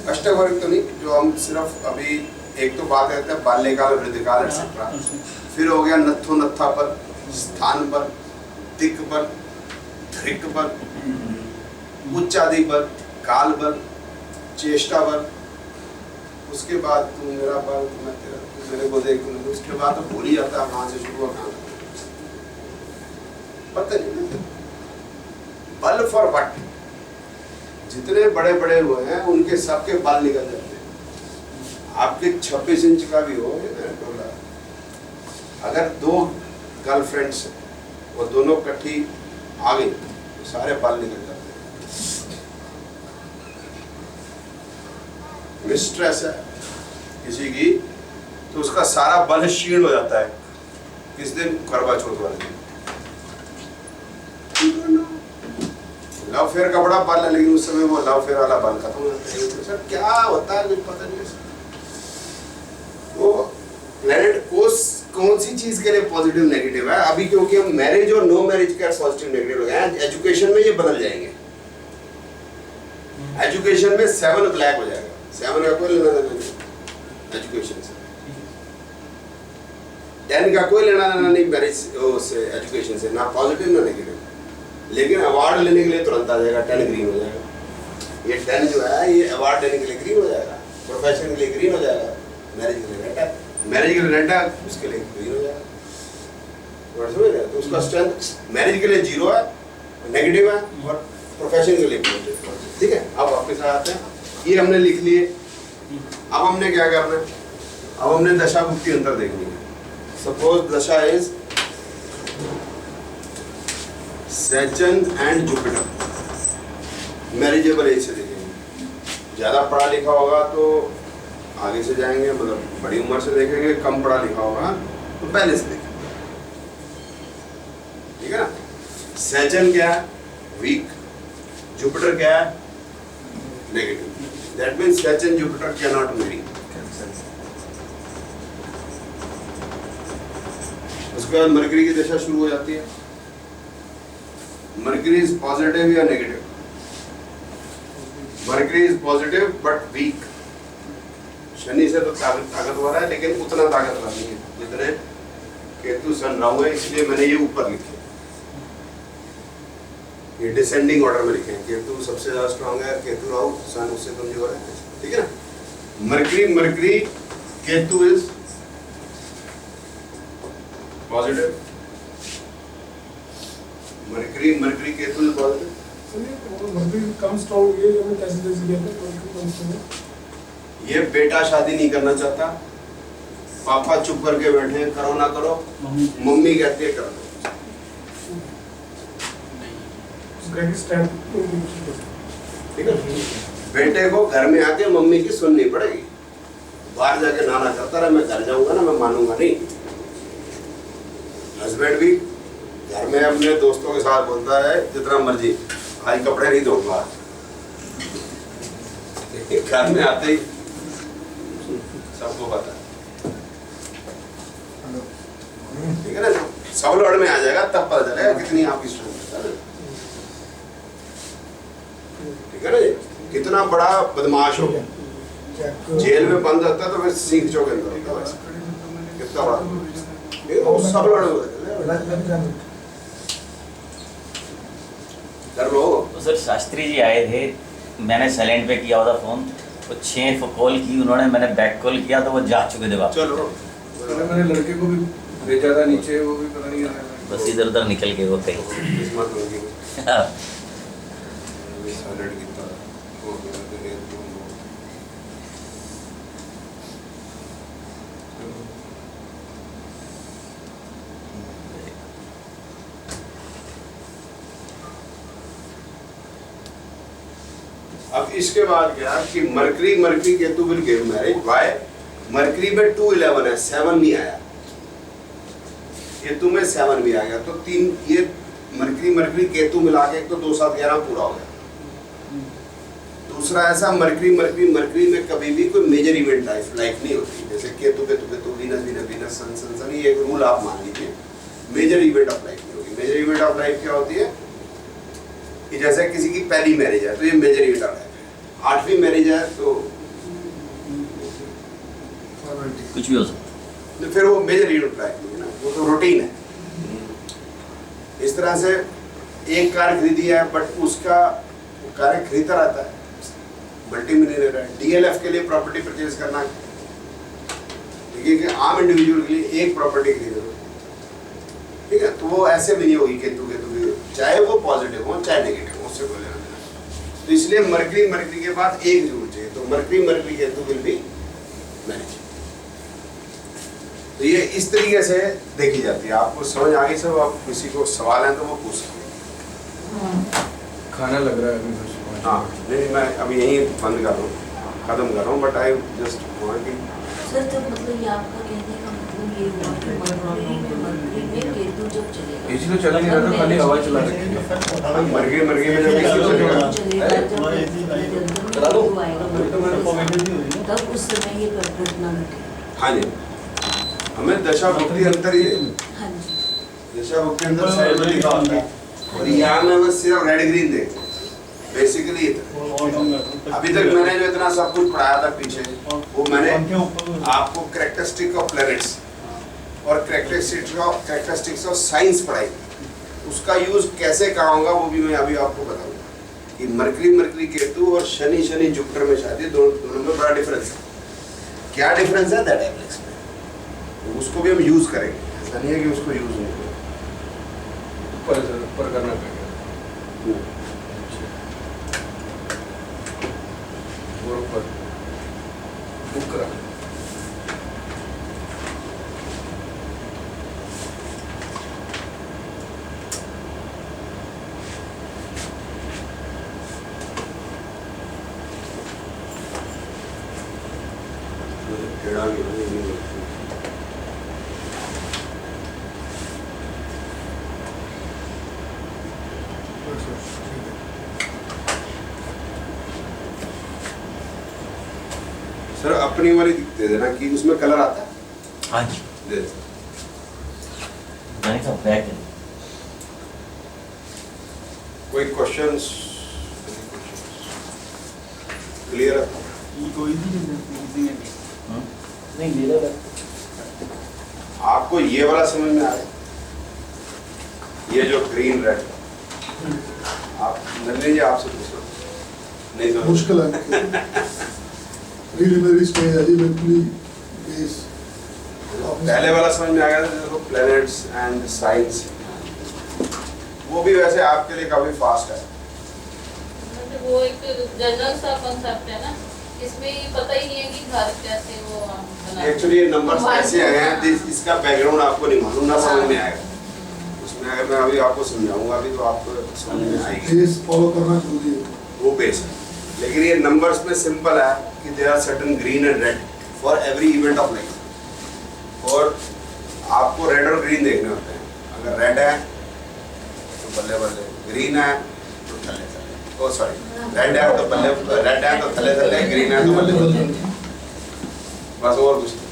अष्टवर्ग तो नहीं, जो हम सिर्फ अभी एक तो बात करते हैं बाल्यकाल, वृद्धकाल एक्सेट्रा, फिर हो गया नत्थो नत्था बल, स्थान बल, दिक् बल, धृक बल, उच्चादि बल, काल बल, चेष्टा बल, उसके बाद तू मेरा बल, मैं तेरा, तू मेरे को देख, उसके बाद तो भूल ही जाता है कहाँ से शुरू हुआ कहाँ पता नहीं। बल फॉर व्हाट? जितने बड़े बड़े हुए हैं उनके सबके बाल निकल जाते हैं। आपके 26 इंच का भी हो, अगर 2 गर्लफ्रेंड्स वो दोनों इकट्ठी आ गई तो सारे बाल निकल जाते हैं। मिस्ट्रेस है किसी की तो उसका सारा बल क्षीण हो जाता है। किस दिन? करवा चौथ वाले दिन। लव फेयर का बड़ा बल है, लेकिन उस समय वो लव फेयर वाला बल खत्म हो जाता है। सर क्या होता है कुछ पता नहीं। वो प्लेनेट कौन सी चीज के लिए पॉजिटिव नेगेटिव है अभी, क्योंकि हम मैरिज और नो मैरिज के पॉजिटिव नेगेटिव हो गए हैं। एजुकेशन में ये बदल जाएंगे। एजुकेशन में 7 ब्लैक हो जाएगा। 7 का कोई लेना देना नहीं एजुकेशन से, 10 का कोई लेना देना नहीं मैरिज से, एजुकेशन से, ना पॉजिटिव ना नेगेटिव। लेकिन अवार्ड लेने के लिए तुरंत आ जाएगा, 10 ग्रीन हो जाएगा। ये 10 जो है ये अवार्ड लेने के लिए ग्रीन हो जाएगा, प्रोफेशन के लिए ग्रीन हो जाएगा, मैरिज के लिए रेड है, मैरिज के लिए रेड है, उसके लिए ग्रीन हो जाएगा। समझ रहे? तो उसका स्ट्रेंथ मैरिज के लिए 0 है, नेगेटिव है, और प्रोफेशन के लिए पॉजिटिव। ठीक है, अब वापस आते हैं। ये हमने लिख लिए। अब हमने क्या करना है? अब हमने दशा भुक्ति अंतर देखनी है। सपोज दशा is सैचन and Jupiter, marriageable age से देखेंगे। ज़्यादा पढ़ा लिखा होगा तो आगे से जाएंगे, मतलब बड़ी उम्र से देखेंगे। कम पढ़ा लिखा होगा तो पहले से देखेंगे। ठीक है ना? सैचन क्या है? वीक। जुपिटर क्या है? Negative. That means Saturn Jupiter can not marry. उसके बाद मरकरी की दशा शुरू हो जाती है। मरकरी इज पॉजिटिव या negative? Mercury is positive but weak. शनि से तो ताकतवर है, लेकिन उतना ताकतवर नहीं है जितने केतु सन राहु है। इसलिए मैंने ये ऊपर लिखे, ये डिसेंडिंग ऑर्डर में लिखे हैं। केतु सबसे ज्यादा स्ट्रांग है, केतु राहु, सन उससे कमजोर है। ठीक है ना? Mercury Ketu is positive. Mercury Ketu is positive. ये बेटा शादी नहीं करना चाहता, पापा चुप करके बैठे हैं, करो ना करो, मम्मी कहती है कर दो। ठीक है? बेटे को घर में आके मम्मी की सुननी पड़ेगी। बाहर जाके नाना करता रहा, मैं घर जाऊंगा ना, मैं मानूंगा नहीं। हस्बैंड भी घर में अपने दोस्तों के साथ बोलता है जितना मर्जी, आज कपड़े नहीं धोऊंगा। घर में आते ही सबको पता है। ठीक है ना? सब लड़ में आ जाएगा, तब पता चलेगा कितनी आपकी स्ट्रेंथ है। ठीक है ना? कितना बड़ा बदमाश हो, जेल में बंद रहता तो फिर सीख चौके अंदर होता है। कितना बड़ा सब लड़ कर लो। तो सर शास्त्री जी आए थे, मैंने साइलेंट पे किया हुआ था फोन, तो 6 कॉल की उन्होंने, मैंने बैक कॉल किया तो वो जा चुके थे वापस। चलो मैंने लड़के को भी भेजा था नीचे, वो भी पता नहीं आ रहा है। बस इधर उधर निकल के वो कहीं। अब इसके बाद क्या कि mercury Ketu will give marriage. Why? Mercury में 211 है, 7 नहीं आया। केतु में 7 भी आ गया, तो 3 ये मरकरी केतु मिला के तो 2 7 11 पूरा हो गया। दूसरा ऐसा मरकरी में कभी भी कोई मेजर इवेंट लाइफ नहीं होती। जैसे केतु वीनस सन, ये एक रूल आप मान लीजिए। मेजर इवेंट ऑफ लाइफ नहीं होगी। मेजर इवेंट ऑफ लाइफ क्या होती है कि जैसे किसी की पहली मैरिज है तो ये मेजर इवेंट ऑफ लाइफ है। 8वीं मैरिज है तो कुछ भी हो सकता तो फिर वो मेजर यूनिट प्राइस नहीं है ना, वो तो रूटीन है। इस तरह से एक कार खरीदी है बट उसका कार खरीदता रहता है, मल्टी मिलियनेयर है। डीएलएफ के लिए प्रॉपर्टी परचेज करना, देखिए कि आम इंडिविजुअल के लिए एक प्रॉपर्टी खरीदो, ठीक है, तो वो ऐसे भी नहीं होगी केतु केतु की, चाहे वो पॉजिटिव हो चाहे नेगेटिव हो, उससे कोई लेना देना नहीं। तो इसलिए मरकरी के बाद एक जरूर चाहिए, तो mercury Ketu will be manage. तो ये इस तरीके से देखी जाती है। आपको समझ आ गई सब? आप किसी को सवाल है तो वो पूछ सकते हैं। खाना लग रहा है अभी बस। हाँ नहीं, मैं अभी यहीं बंद कर रहा हूँ, खत्म कर रहा हूँ, बट आई जस्ट वांट कि सर जब मतलब ये आपका कहने का मतलब ये हुआ कि मरकरी में केतु जब चलेगा, एसी तो चल नहीं रहा था, खाली हवा चला रखी है। मरकरी में जब इसी चलेगा चलेगा जब केतु आएगा तब उस समय ये घटना घटे। हाँ जी, हमें दशा भुक्ति अंतर ही, हाँ जी दशा भुक्ति अंतर साइड में लिखा होता है, और यहाँ में बस सिर्फ रेड ग्रीन देखते हैं बेसिकली। अभी तक मैंने जो इतना सब कुछ पढ़ाया था पीछे, वो मैंने आपको कैरेक्टरिस्टिक ऑफ प्लैनेट्स और कैरेक्टरिस्टिक्स ऑफ साइंस पढ़ाई। उसका यूज कैसे कहाँ होगा वो भी मैं अभी आपको बताऊंगा कि मरकरी केतु और शनि जुपिटर में शायद दोनों में बड़ा डिफरेंस है। क्या डिफरेंस है दैट आई विल एक्सप्लेन। उसको भी हम यूज करेंगे, ऐसा नहीं है कि उसको यूज नहीं करेंगे। ऊपर करना पड़ेगा और ऊपर बुक करा। टेढ़ा भी नहीं है। सर अपनी वाली दे देना कि उसमें कलर आता है। हाँ जी, दे दे। नहीं सब बैक है। कोई क्वेश्चंस क्लियर है? नहीं मेरा आपको ये वाला समझ में आ रहा है? ये जो ग्रीन रेड, आप नंदनी जी आपसे पूछो। नहीं तो मुश्किल है प्रीलिमिनरी स्टेज है जी, बिल्कुल बेस। पहले वाला समझ में आ गया था, देखो प्लैनेट्स एंड साइंस, वो भी वैसे आपके लिए काफी फास्ट है। मतलब वो एक जनरल सा कॉन्सेप्ट है ना, इसमें ये पता ही नहीं है कि घर कैसे वो हम बनाते हैं। एक्चुअली ये नंबर्स ऐसे आए हैं, इसका बैकग्राउंड आपको नहीं मालूम, ना समझ में आएगा। उसमें अगर मैं अभी आपको समझाऊंगा अभी तो आपको समझ में आएगी, बेस फॉलो करना जरूरी है। वो बेस है। लेकिन ये नंबर्स में सिंपल है कि there are certain green and red for every event of life, और आपको रेड और ग्रीन देखने होते हैं। अगर रेड है तो बल्ले बल्ले, ग्रीन है तो थल्ले थल्ले, ओ सॉरी रेड है तो बल्ले, रेड है तो थल्ले थल्ले, ग्रीन है तो बल्ले बल्ले, बस और कुछ नहीं,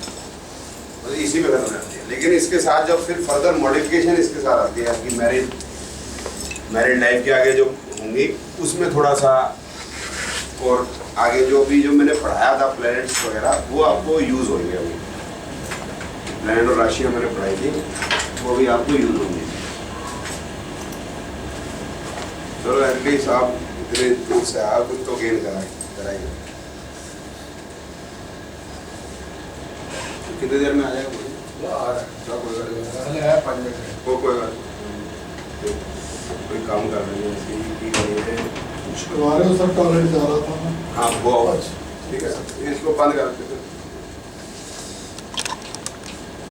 बस इसी में खत्म रहती है। लेकिन इसके साथ जब फिर फर्दर मॉडिफिकेशन इसके साथ आती है आपकी मैरिड लाइफ के आगे जो होंगी, उसमें थोड़ा सा और आगे जो मैंने पढ़ाया था प्लैनेट्स वगैरह, वो आपको यूज होंगे। अभी प्लैनेट और राशियाँ मैंने पढ़ाई थी, वो भी आपको यूज होंगी। चलो एटलीस्ट आप इतने दूर से आप कुछ तो गेन कराइए। कितनी देर में आ जाएगा मुझे? आ रहा है, चलो कोई बात नहीं। पहले है 5 मिनट है। कोई बात नहीं। कोई काम कर रही है कुछ करवा रहे हो सर, टॉयलेट जा रहा था मैं। हाँ वो ठीक है, इसको बंद कर देते हैं।